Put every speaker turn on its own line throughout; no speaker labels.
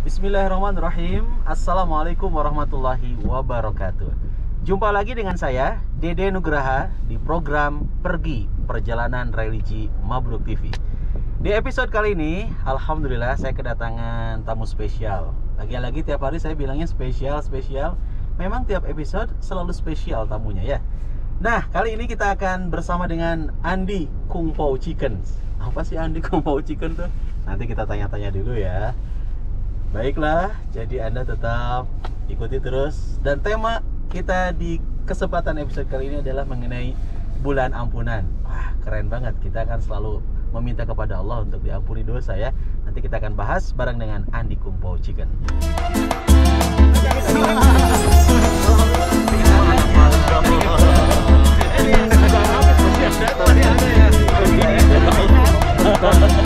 Bismillahirrahmanirrahim. Assalamualaikum warahmatullahi wabarakatuh. Jumpa lagi dengan saya, Dede Nugraha, di program Pergi Perjalanan Religi Mabruk TV. Di episode kali ini, alhamdulillah saya kedatangan tamu spesial. Lagi-lagi tiap hari saya bilangnya spesial. Memang tiap episode selalu spesial tamunya ya. Nah, kali ini kita akan bersama dengan Andi Kung Pao Chicken. Apa sih Andi Kung Pao Chicken tuh? Nanti kita tanya-tanya dulu ya. Baiklah, jadi Anda tetap ikuti terus. Dan tema kita di kesempatan episode kali ini adalah mengenai bulan ampunan. Wah, keren banget. Kita akan selalu meminta kepada Allah untuk diampuni dosa ya. Nanti kita akan bahas bareng dengan Andi Kung Pao Chicken.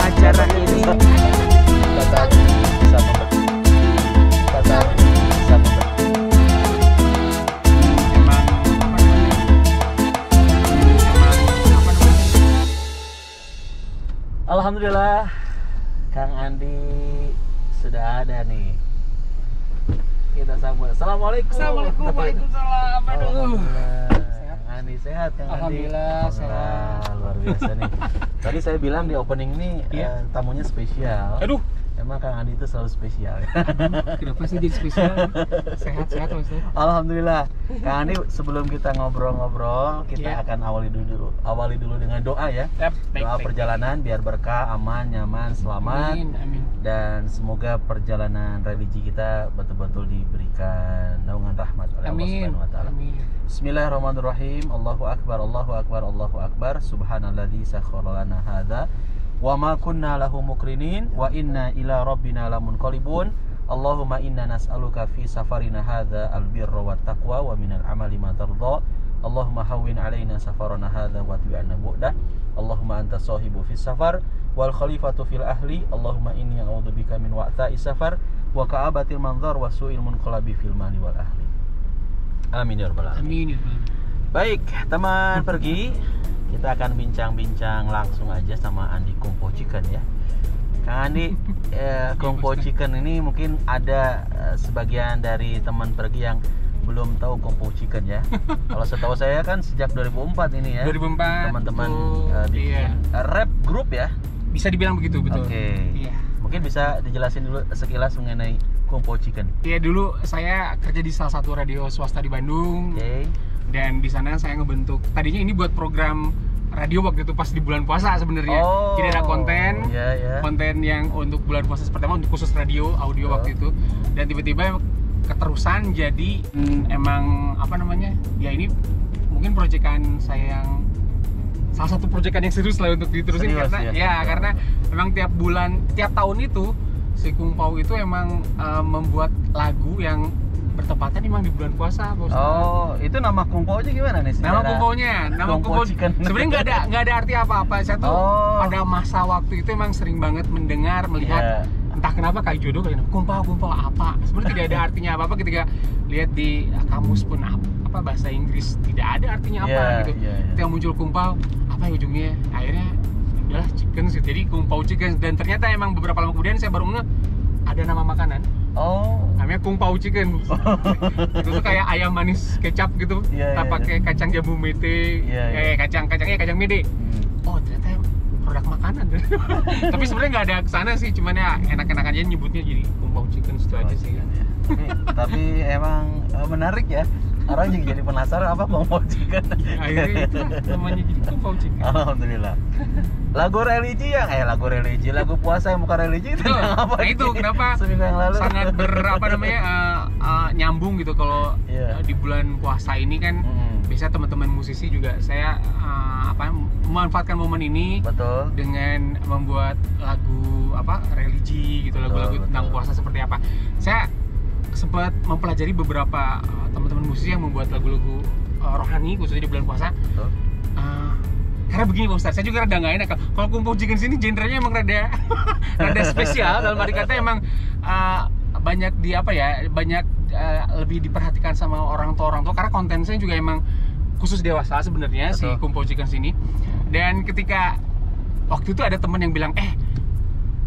Acara ini Alhamdulillah, Kang Andi sudah ada nih. Kita sambut. Assalamualaikum.
Assalamualaikum, waalaikumsalam. Aduh.
Kang Andi sehat, Kang Andi.
Alhamdulillah sehat.
Luar biasa nih. Tadi saya bilang di opening ini tamunya spesial.
Aduh.
Emang Kang Andi itu selalu spesial ya.
Kenapa sih jadi spesial? Sehat Mas.
Alhamdulillah. Kang Andi, sebelum kita ngobrol-ngobrol, kita akan awali dulu dengan doa ya. Doa perjalanan biar berkah, aman, nyaman, selamat.
Amin.
Dan semoga perjalanan religi kita betul-betul diberikan naungan rahmat oleh Allah Subhanahu wa taala. Bismillahirrahmanirrahim. Allahu akbar, Allahu akbar, Allahu akbar. Subhanalladzi sakhkhara lana hadza wa ma kunna lahu muqrinin wa inna ila rabbina lamunqalibun. Allahumma inna nas'aluka fi safarina hadza albirra wat taqwa wa minal amali ma tardha. Allahumma hawwin alaina safarana hadza wa tu'anna bu'dah. Allahumma anta sahibu fis safar wal khalifatu fil ahli. Allahumma inni a'udzubika min wa'tha'i safar wa ka'abatil manzar wa su'il munqalabi fil mali wal ahli. Amin ya rabbal alamin. Baik, teman pergi, kita akan bincang-bincang langsung aja sama Andi Kung Pao Chicken ya. Kang Andi, Kung Pao Chicken ini mungkin ada sebagian dari teman pergi yang belum tahu Kung Pao Chicken ya. Kalau setahu saya kan sejak 2004 ini ya.
2004.
Teman-teman bikin rap group ya.
Bisa dibilang begitu, betul.
Oke.
Iya.
Mungkin bisa dijelasin dulu sekilas mengenai Kung Pao Chicken.
Iya, dulu saya kerja di salah satu radio swasta di Bandung.
Oke.
Dan di sana saya ngebentuk. Tadinya ini buat program radio waktu itu pas di bulan puasa sebenarnya. Jadi ada konten yang untuk bulan puasa seperti apa, untuk khusus radio audio waktu itu. Dan tiba-tiba keterusan jadi emang apa namanya? Ya ini mungkin proyekan saya yang salah satu proyekan yang serius lah untuk diterusin. Serius, karena karena memang tiap tahun itu si Kung Pao itu emang membuat lagu yang bertepatan memang di bulan puasa.
Itu nama Kung Pao nya gimana nih?
Nama Kung Pao sebenarnya nggak ada arti apa-apa. Saya tuh pada masa waktu itu emang sering banget mendengar, melihat entah kenapa kayak jodoh kayak Kung Pao apa. Sebenarnya tidak ada artinya apa-apa ketika lihat di kamus pun apa bahasa Inggris tidak ada artinya apa gitu. Ketika muncul Kung Pao, apa ya ujungnya? Akhirnya udahlah chicken sih. Jadi Kung Pao Chicken, dan ternyata emang beberapa lama kemudian saya baru ngeh ada nama makanan. Namanya Kung Pao Chicken. Itu tuh kayak ayam manis kecap gitu. Kita pakai kacang jambu mete, kacang mede. Ternyata produk makanan. Tapi sebenarnya nggak ada kesana sih, cuman ya enak-enak aja nyebutnya jadi Kung Pao Chicken itu aja sih.
Tapi emang menarik ya. Orang juga jadi penasaran apa Kung Pao Chicken.
Akhirnya itu namanya jadi Kung Pao Chicken.
Alhamdulillah. Lagu puasa yang bukan religi itu apa?
Nah itu kenapa
seminggu yang lalu
sangat nyambung gitu kalau di bulan puasa ini kan. Biasanya teman-teman musisi juga saya memanfaatkan momen ini dengan membuat lagu religi gitu, lagu-lagu tentang puasa seperti apa. Saya sempat mempelajari beberapa teman-teman musisi yang membuat lagu-lagu rohani khususnya di bulan puasa. Karena begini Pak Ustadz, saya juga rada nggak enak. Kalau Kung Pao Chicken sini genrenya emang rada spesial. Dalam arti kata emang banyak lebih diperhatikan sama orang tua karena kontennya juga emang khusus dewasa sebenarnya. Si Kung Pao Chicken sini. Dan ketika waktu itu ada teman yang bilang,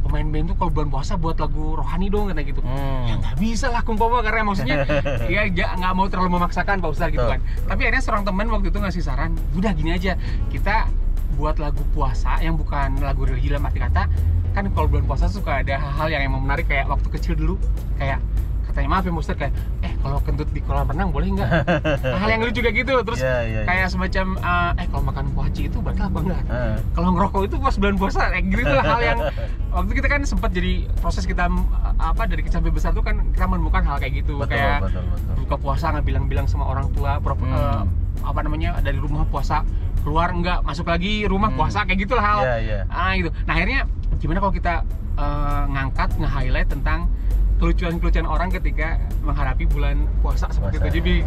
pemain band tuh kalau bulan puasa buat lagu rohani dong kata gitu. Ya nggak bisa lah kumpama, karena maksudnya ya nggak mau terlalu memaksakan Pak Ustadz gitu kan. Tapi akhirnya seorang teman waktu itu ngasih saran, udah gini aja, kita buat lagu puasa yang bukan lagu religi dalam arti kata. Kan kalau bulan puasa suka ada hal-hal yang emang menarik, kayak waktu kecil dulu kayak katanya maaf ya Ustaz, kayak kalau kentut di kolam renang boleh nggak? Hal yang lucu kayak gitu. Terus kayak semacam kalau makan kuaci itu batal apa enggak? Kalau ngerokok itu pas bulan puasa, kayak gitu lah hal yang waktu kita kan sempat jadi proses kita dari kecil sampai besar tuh kan kita menemukan hal kayak gitu. Kayak buka puasa nggak bilang-bilang sama orang tua, dari rumah puasa keluar enggak, masuk lagi rumah puasa, kayak gitulah hal. Gitu. Nah akhirnya gimana kalau kita ngangkat, nge-highlight tentang kelucuan-kelucuan orang ketika menghadapi bulan puasa seperti itu. Jadi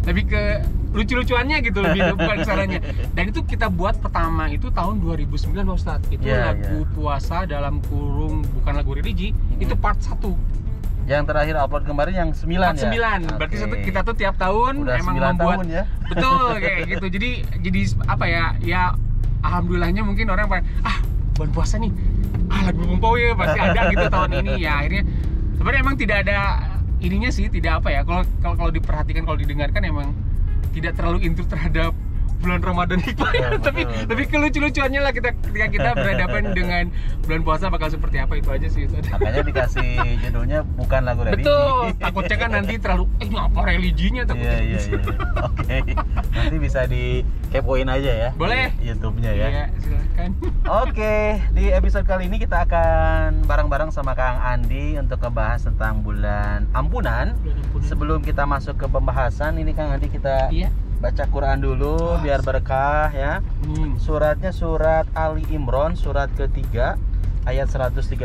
lebih ke lucu-lucuannya gitu, lebih bukan caranya. Dan itu kita buat pertama itu tahun 2009 Pak Ustadz. Itu lagu puasa dalam kurung bukan lagu religi, itu part 1.
Yang terakhir upload kemarin yang 9
part 9. Berarti kita tuh tiap tahun
udah
emang membuat
tahun ya.
Betul kayak gitu. Jadi ya alhamdulillahnya mungkin orang pada bulan puasa nih, lagu kumpul ya pasti ada gitu tahun ini. Ya akhirnya sebenarnya emang tidak ada ininya sih, tidak kalau diperhatikan, kalau didengarkan emang tidak terlalu into terhadap bulan Ramadan itu ya, tapi lebih kelucu-lucuannya lah ketika kita berhadapan dengan bulan puasa bakal seperti apa, itu aja sih.
Makanya dikasih judulnya bukan lagu religi.
Betul, takutnya kan nanti terlalu ini apa religinya takutnya.
Iya. Oke. Nanti bisa dikepoin aja ya. Boleh. Di YouTube-nya ya.
Iya, silakan.
Oke, di episode kali ini kita akan bareng-bareng sama Kang Andi untuk ngebahas tentang bulan ampunan. Sebelum kita masuk ke pembahasan ini Kang Andi, kita baca Quran dulu biar berkah ya. Suratnya surat Ali Imran, surat ketiga ayat 133.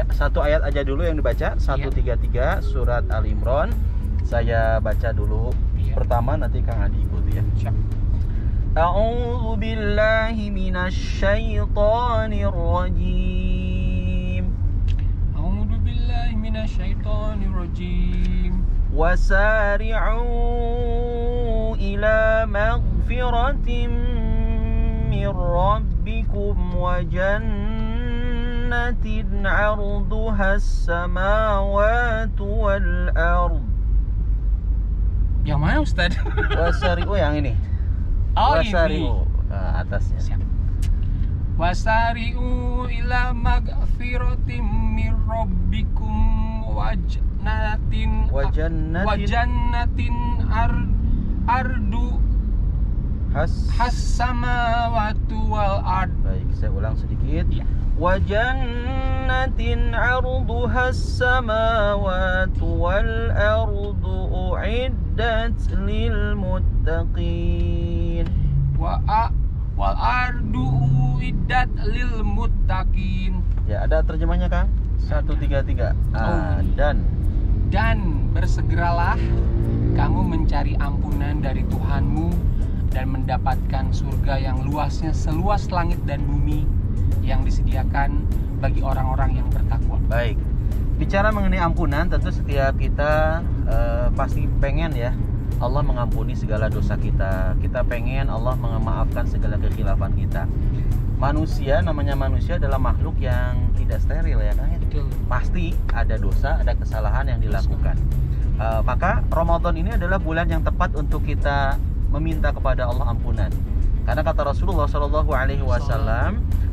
Satu ayat aja dulu yang dibaca, 133 surat Ali Imran. Saya baca dulu pertama, nanti Kang Adi ikuti ya. Siap. A'udzu billahi minasy syaithanir rajim.
A'udzu billahi minasy syaithanir rajim.
وسارعوا إلى مغفرة من ربكم وجنة عرضها السماوات والأرض.
Yang mana Ustaz?
Wasari'u yang ini. Wasari'u. Nah, atasnya.
Siap. Wasari'u ila magfiratin min rabbikum wajannatin ardu has-samawati wal ard.
Baik, saya ulang sedikit. Wajannatin arduha has-samawati wal ardu uiddat lil muttaqin. Wal ardu uiddat lil muttaqin. Ya, ada terjemahnya Kang? 133.
Dan bersegeralah kamu mencari ampunan dari Tuhanmu dan mendapatkan surga yang luasnya seluas langit dan bumi yang disediakan bagi orang-orang yang bertakwa.
Baik. Bicara mengenai ampunan, tentu setiap kita pasti pengen ya Allah mengampuni segala dosa kita. Kita pengen Allah memaafkan segala kekhilafan kita. Namanya manusia adalah makhluk yang tidak steril ya kan? Pasti ada dosa, ada kesalahan yang dilakukan. Maka Ramadan ini adalah bulan yang tepat untuk kita meminta kepada Allah ampunan. Karena kata Rasulullah SAW,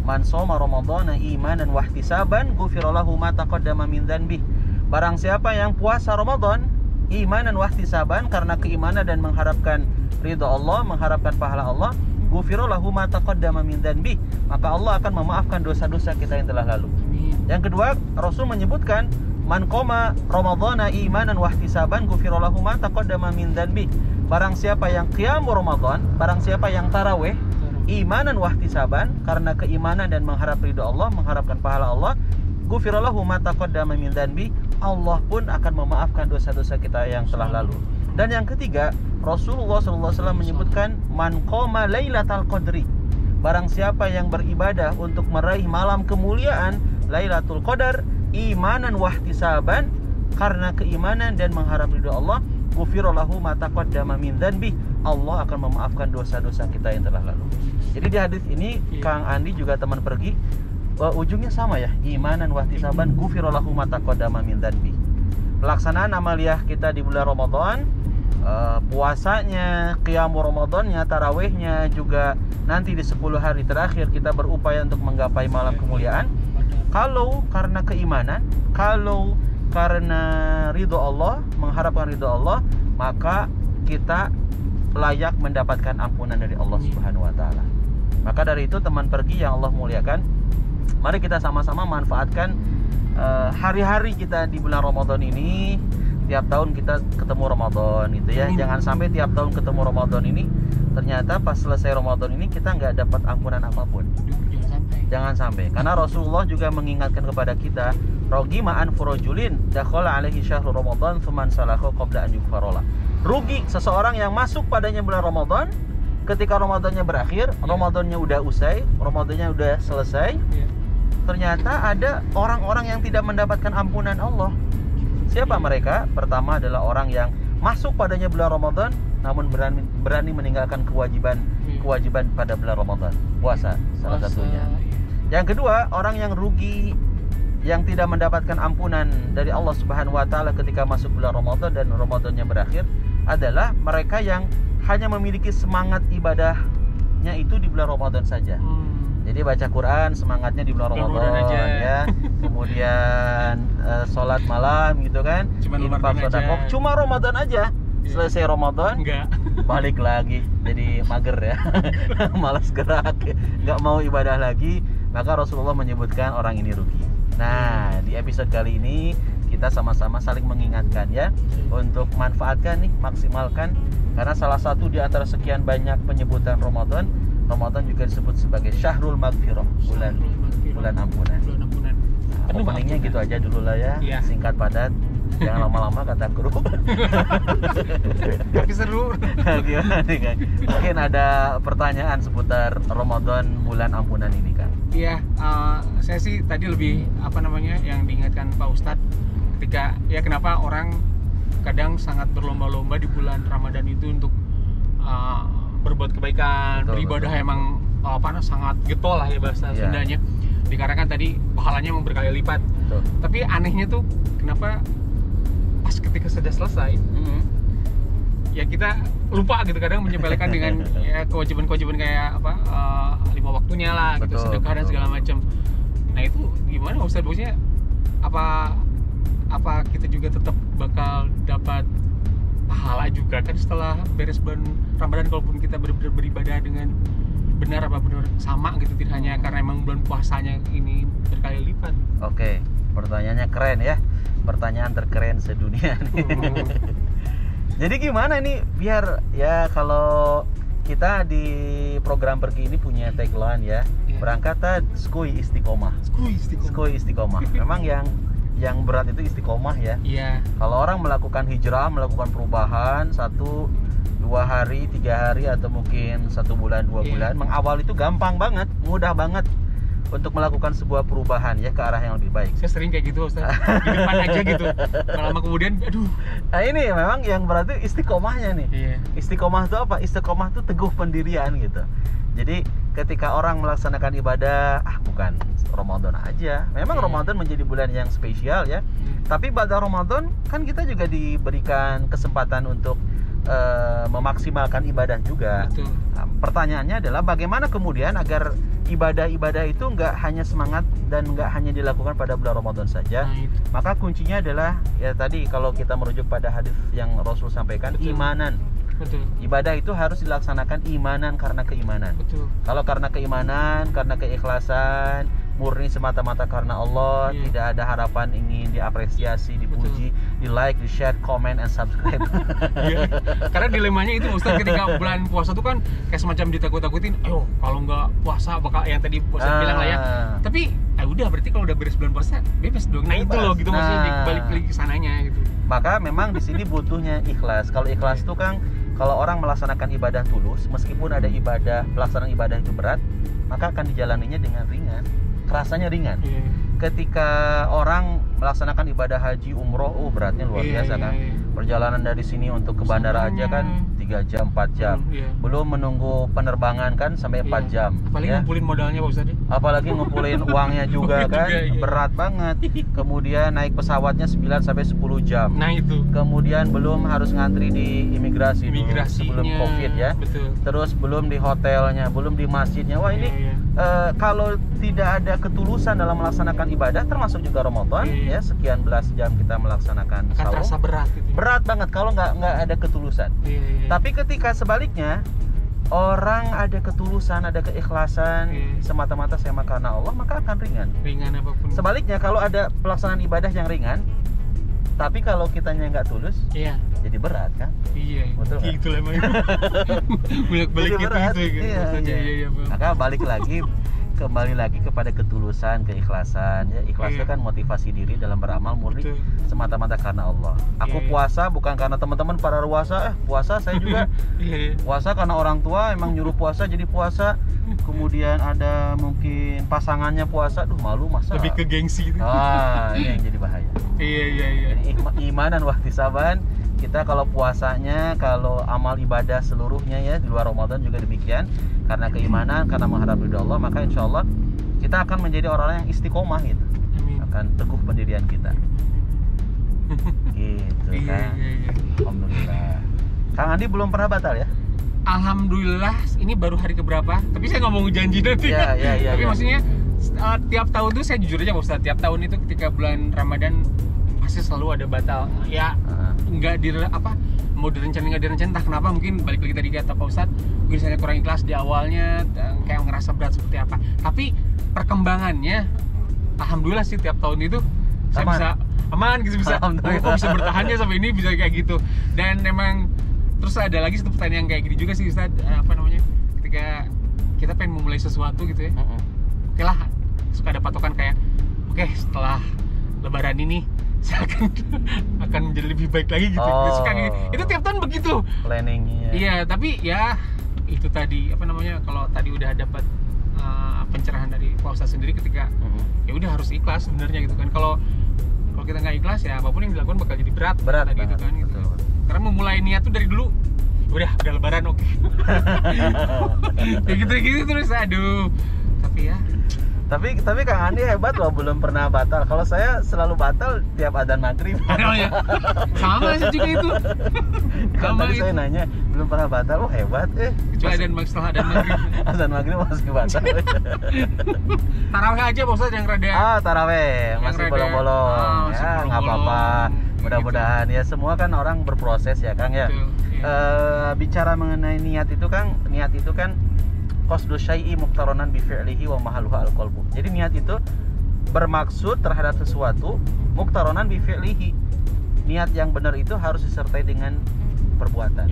man shoma ramadhana imanan wa ihtisaban ghufira lahu ma taqaddama min dzanbih. Barang siapa yang puasa Ramadan imanan wa ihtisaban, karena keimanan dan mengharapkan ridha Allah, mengharapkan pahala Allah, ghufira lahu ma taqaddama min dzanbih, maka Allah akan memaafkan dosa-dosa kita yang telah lalu. Yang kedua, Rasul menyebutkan man qoma ramadhana imanan wa ihtisaban ghufira lahu ma taqaddama min dzanbih. Barang siapa yang qiyam Ramadan, barang siapa yang tarawih imanan wa ihtisaban, karena keimanan dan mengharap ridha Allah, mengharapkan pahala Allah, ghufira lahu ma taqaddama min dzanbih, Allah pun akan memaafkan dosa-dosa kita yang telah lalu. Dan yang ketiga, Rasulullah SAW menyebutkan man qoma lailatal qadri, barang siapa yang beribadah untuk meraih malam kemuliaan Lailatul Qadar imanan wa ihtisaban, karena keimanan dan mengharap ridha Allah, ghufira lahu ma taqaddama min dzanbih, Allah akan memaafkan dosa-dosa kita yang telah lalu. Jadi di hadis ini Kang Andi juga teman pergi ujungnya sama ya, imanan wahtisaban ghufira lahu ma taqaddama min dzanbi. Pelaksanaan amaliyah kita di bulan Ramadan, puasanya, qiyamul Ramadannya, tarawihnya, juga nanti di 10 hari terakhir kita berupaya untuk menggapai malam kemuliaan. Kalau karena keimanan, kalau karena ridho Allah, mengharapkan ridho Allah, maka kita layak mendapatkan ampunan dari Allah Subhanahu wa taala. Maka dari itu teman pergi yang Allah muliakan, mari kita sama-sama manfaatkan hari-hari kita di bulan Ramadan ini. Tiap tahun kita ketemu Ramadan gitu ya. Jangan sampai tiap tahun ketemu Ramadan ini ternyata pas selesai Ramadan ini kita nggak dapat ampunan apapun. Jangan sampai. Karena Rasulullah juga mengingatkan kepada kita, rogima an furujulin dakhala alaihi syahrul Ramadan tsumman salahu qabla an yughfarola. Rugi seseorang yang masuk padanya bulan Ramadan, ketika Ramadannya berakhir, Ramadannya udah usai, Ramadannya udah selesai, ternyata ada orang-orang yang tidak mendapatkan ampunan Allah. Siapa mereka? Pertama adalah orang yang masuk padanya bulan Ramadan namun berani meninggalkan kewajiban pada bulan Ramadan, puasa salah satunya. Yang kedua, orang yang rugi, yang tidak mendapatkan ampunan dari Allah Subhanahu wa taala ketika masuk bulan Ramadan dan Ramadannya berakhir adalah mereka yang hanya memiliki semangat ibadahnya itu di bulan Ramadan saja. Jadi baca Quran semangatnya di bulan Ramadan aja. Ya. Kemudian sholat malam gitu kan. Infak sedekah cuma Ramadan aja. Selesai Ramadan balik lagi jadi mager ya. Malas gerak, nggak mau ibadah lagi. Maka Rasulullah menyebutkan orang ini rugi. Nah, di episode kali ini kita sama-sama saling mengingatkan ya untuk manfaatkan nih, maksimalkan, karena salah satu di antara sekian banyak penyebutan Ramadan juga disebut sebagai syahrul maghfirah, bulan ampunan. Nah, openingnya gitu aja dulu lah ya, singkat padat, jangan lama-lama kata kru.
Tapi seru.
Gimana nih kan? Mungkin ada pertanyaan seputar Ramadan bulan ampunan ini kan?
Iya, saya sih tadi lebih yang diingatkan Pak Ustadz ketika kenapa orang kadang sangat berlomba-lomba di bulan Ramadan itu untuk berbuat kebaikan, beribadah emang sangat getol lah ya bahasa Sundanya. Dikarenakan tadi pahalanya emang berkali lipat. Tapi anehnya tuh kenapa pas ketika sudah selesai, ya kita lupa gitu kadang menyepelekan dengan kewajiban-kewajiban kayak lima waktunya lah, gitu, sedekah dan segala macam. Nah itu gimana Ustaz, bagusnya apa kita juga tetap bakal dapat pahala juga kan setelah beres bulan Ramadan, kalaupun kita benar-benar beribadah dengan benar apa benar sama gitu, tidak hanya karena emang bulan puasanya ini berkali lipat.
Oke, pertanyaannya keren ya, pertanyaan terkeren sedunia nih. Jadi gimana nih biar ya, kalau kita di program pergi ini punya tagline ya, berangkat skui istiqomah. Skui istiqomah. Memang yang berat itu istiqomah ya. Kalau orang melakukan hijrah, melakukan perubahan 1, 2 hari, 3 hari, atau mungkin 1 bulan, 2 bulan, mengawal itu gampang banget, mudah banget untuk melakukan sebuah perubahan ya ke arah yang lebih baik.
Saya sering kayak gitu Ustaz, di depan aja gitu. Lama kemudian aduh.
Nah ini memang yang berarti istiqomahnya nih. Istiqomah itu apa? Istiqomah itu teguh pendirian gitu. Jadi ketika orang melaksanakan ibadah, bukan Ramadan aja. Memang Ramadan menjadi bulan yang spesial ya. Tapi pada Ramadan kan kita juga diberikan kesempatan untuk memaksimalkan ibadah juga. Nah, pertanyaannya adalah bagaimana kemudian agar ibadah-ibadah itu nggak hanya semangat dan nggak hanya dilakukan pada bulan Ramadan saja. Maka kuncinya adalah ya tadi, kalau kita merujuk pada hadis yang Rasul sampaikan, imanan. Ibadah itu harus dilaksanakan imanan karena keimanan. Kalau karena keimanan, karena keikhlasan, murni semata-mata karena Allah, tidak ada harapan ingin diapresiasi, dipuji, di like, di share, comment, and subscribe.
Karena dilemanya itu Ustaz, ketika bulan puasa itu kan kayak semacam ditakut-takutin, ayo kalau nggak puasa bakal yang tadi Ustaz bilang lah ya. Tapi udah, berarti kalau udah beres bulan puasa bebas dong. Nah itu loh gitu, maksudnya balik lagi ke sananya gitu.
Maka memang di sini butuhnya ikhlas. Kalau ikhlas itu kan, kalau orang melaksanakan ibadah tulus, meskipun ada pelaksanaan ibadah itu berat, maka akan dijalaninya dengan ringan, rasanya ringan. ketika orang melaksanakan ibadah haji, umroh, beratnya luar biasa kan. Perjalanan dari sini untuk ke bandara aja kan 3 jam, 4 jam. Belum menunggu penerbangan kan sampai 4 jam.
Apalagi ngumpulin modalnya Pak Ustadz.
Apalagi ngumpulin uangnya juga kan. Berat banget. Kemudian naik pesawatnya 9 sampai 10 jam.
Nah itu.
Kemudian belum harus ngantri di imigrasi dulu sebelum Covid ya.
Betul.
Terus belum di hotelnya, belum di masjidnya. Wah ini kalau tidak ada ketulusan dalam melaksanakan ibadah, termasuk juga Ramadan ya, sekian belas jam kita melaksanakan
akan terasa berat gitu.
Berat banget kalau nggak ada ketulusan. Tapi ketika sebaliknya orang ada ketulusan, ada keikhlasan, semata-mata saya karena Allah, maka akan ringan.
Ringan apapun.
Sebaliknya kalau ada pelaksanaan ibadah yang ringan, tapi kalau kitanya nggak tulus, jadi berat kan?
Iya.
Betul.
Gitu lah emang. Balik gitu.
Iya. Maka kembali lagi kepada ketulusan, keikhlasan ya. Ikhlas itu kan motivasi diri dalam beramal murni semata-mata karena Allah. Aku puasa bukan karena teman-teman para puasa, puasa saya juga. Puasa karena orang tua emang nyuruh puasa jadi puasa. Kemudian ada mungkin pasangannya puasa, malu masa.
Lebih ke gengsi gitu.
Ini yang jadi bahaya.
Iya.
Jadi iman dan wahtisaban, kita kalau puasanya, kalau amal ibadah seluruhnya ya di luar Ramadan juga demikian, karena keimanan, karena mengharap ridha Allah, maka insya Allah kita akan menjadi orang yang istiqomah gitu. Amin. Akan teguh pendirian kita. Gitu kan. Alhamdulillah. Kang Andi belum pernah batal ya?
Alhamdulillah, ini baru hari keberapa? Tapi saya nggak mau janji nanti. Tapi maksudnya tiap tahun tuh saya jujur aja Pak Ustadz, tiap tahun itu ketika bulan Ramadan pasti selalu ada batal. Ya nggak mau direncanain nggak direncanain, entah kenapa, mungkin balik lagi tadi kata Pak Ustadz, mungkin saya kurang ikhlas di awalnya, kayak ngerasa berat seperti apa. Tapi perkembangannya, alhamdulillah sih tiap tahun itu saya bisa aman gitu, bisa bisa bertahannya sampai ini bisa kayak gitu. Dan memang terus ada lagi satu pertanyaan yang kayak gini juga sih Ustaz, ketika kita pengen memulai sesuatu gitu ya, oke lah, suka ada patokan kayak oke, setelah Lebaran ini saya akan menjadi lebih baik lagi gitu. Suka gitu. Itu tiap tahun begitu
planningnya.
Iya, tapi ya itu tadi kalau tadi udah dapat pencerahan dari Pak Ustaz sendiri ketika ya udah harus ikhlas sebenarnya gitu kan. Kalau kita nggak ikhlas ya apapun yang dilakukan bakal jadi berat tadi gitu kan gitu. Karena memulai niat tuh dari dulu udah Lebaran oke. Ya gitu terus aduh.
Tapi Kang Andi hebat loh, belum pernah batal. Kalau saya selalu batal tiap adzan maghrib.
Sama sih juga itu.
Tadi saya nanya belum pernah batal, hebat
kecuali setelah adzan maghrib.
Adzan maghrib masih batal.
Tarawih aja Ustaz yang rada.
Tarawih masih bolong-bolong. Ya nggak apa-apa. Mudah-mudahan ya, semua kan orang berproses ya Kang ya. Bicara mengenai niat itu kan qasdu syai'i muqtaranan bi fi'lihi wa mahalluhu al-qalbu. Jadi niat itu bermaksud terhadap sesuatu, muqtaranan bi fi'lihi. Niat yang benar itu harus disertai dengan perbuatan.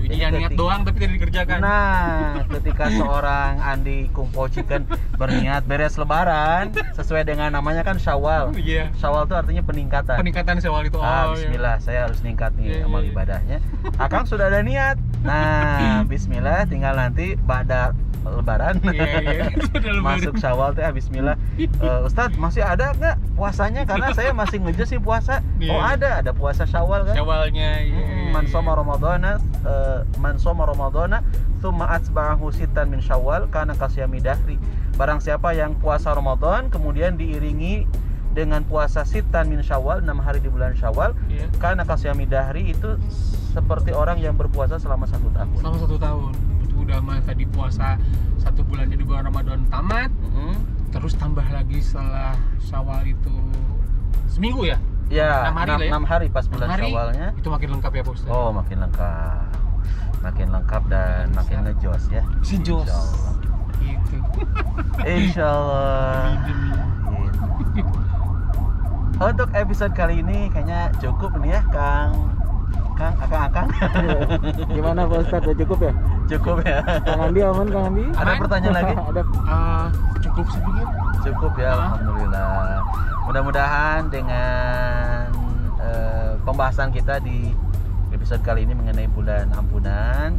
Jadi niat doang tapi tidak dikerjakan.
Nah, ketika seorang Andi Kungpo Chicken berniat beres Lebaran sesuai dengan namanya kan Syawal. Syawal itu artinya peningkatan.
Peningkatan Syawal itu.
Bismillah, saya harus meningkat nih amal ibadahnya. Akang sudah ada niat. Nah, bismillah, tinggal nanti pada Lebaran. Masuk Syawal teh bismillah. Ustadz, masih ada nggak puasanya? Karena saya masih ngejes sih puasa. Ada puasa Syawal kan?
Syawalnya.
Man shoma Ramadhana tsumma atba'ahu sittan min Syawal kana kasyami dahri. Barang siapa yang puasa Ramadan kemudian diiringi dengan puasa sittan min Syawal, 6 hari di bulan Syawal, kana kasyami dahri, itu seperti orang yang berpuasa selama 1 tahun.
Selama 1 tahun. Udah mah tadi puasa 1 bulan jadi bulan Ramadan tamat, terus tambah lagi setelah Syawal itu seminggu ya?
Ya, 6 hari pas bulan Syawalnya.
Itu makin lengkap ya Pak Ustaz?
Makin lengkap. Makin lengkap dan makin ngejos ya.
Jos. Gitu.
Insyaallah. Untuk episode kali ini kayaknya cukup nih ya, Akang.
Gimana Pak Ustadz, udah cukup ya?
Cukup ya.
Kang Andi aman, Kang Andi?
Ada pertanyaan lagi?
Ada. Cukup sih pikir.
Cukup ya, alhamdulillah. Mudah-mudahan dengan pembahasan kita di episode kali ini mengenai bulan ampunan,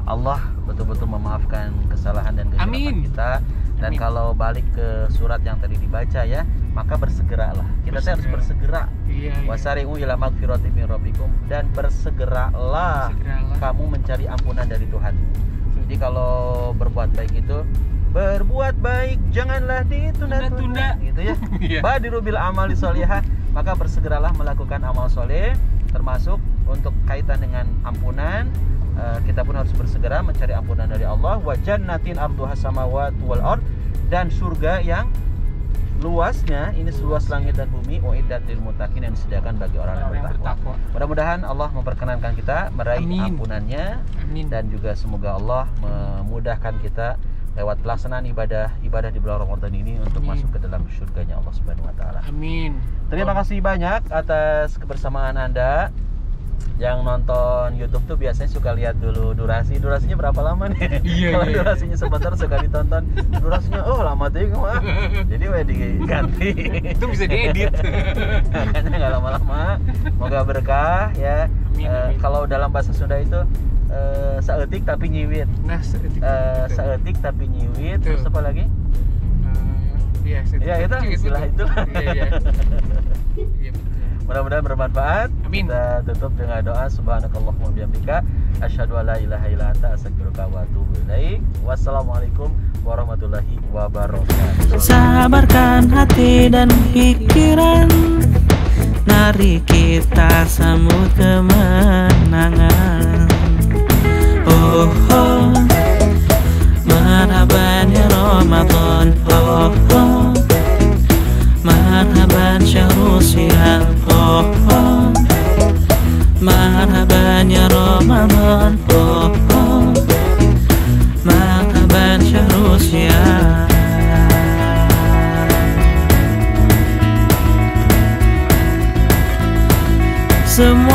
Allah betul-betul memaafkan kesalahan dan kehilafan kita. Dan kalau balik ke surat yang tadi dibaca ya, maka bersegeralah. Kita harus bersegera. Wasari'u ila magfirati min rabbikum, dan bersegeralah kamu mencari ampunan dari Tuhan. Jadi kalau berbuat baik itu, berbuat baik janganlah ditunda-tunda gitu ya. Badiru bil amali sholihah, maka bersegeralah melakukan amal soleh, termasuk untuk kaitan dengan ampunan. Kita pun harus bersegera mencari ampunan dari Allah. Wa jannatin arduha samawati wal ard, dan surga yang luasnya ini seluas langit dan bumi, uiddat lil muttaqin, yang disediakan bagi orang yang bertakwa. Mudah-mudahan Allah memperkenankan kita meraih ampunannya. Dan juga semoga Allah memudahkan kita lewat pelaksanaan ibadah di bulan Ramadan ini untuk masuk ke dalam surganya Allah Subhanahu wa taala.
Amin.
Terima kasih banyak atas kebersamaan Anda. Yang nonton YouTube tuh biasanya suka lihat dulu durasinya berapa lama nih. Kalau durasinya sebentar suka ditonton, durasinya lama tuh mah. Jadi udah diganti. Itu bisa diedit. Makanya nggak lama-lama. Semoga berkah ya. Kalau dalam bahasa Sunda itu saeutik tapi nyiwit. Nah, saeutik tapi nyiwit. Terus apa lagi? Ya itu istilah itu. Iya. Mudah-mudahan bermanfaat. Amin. Kita tutup dengan doa subhanakallahumma bihamdika asyhadu an la ilaha illa anta astaghfiruka wa atubu ilaik. Wassalamualaikum warahmatullahi wabarakatuh.
Sabarkan hati dan pikiran, mari kita sambut kemenangan. Oh, oh, marhaban ya Ramadan. Oh, oh, marhaban syahrul siyam. Oh, oh, marhaban ya Ramadan. Oh, oh, marhaban syahrul siyam. Semua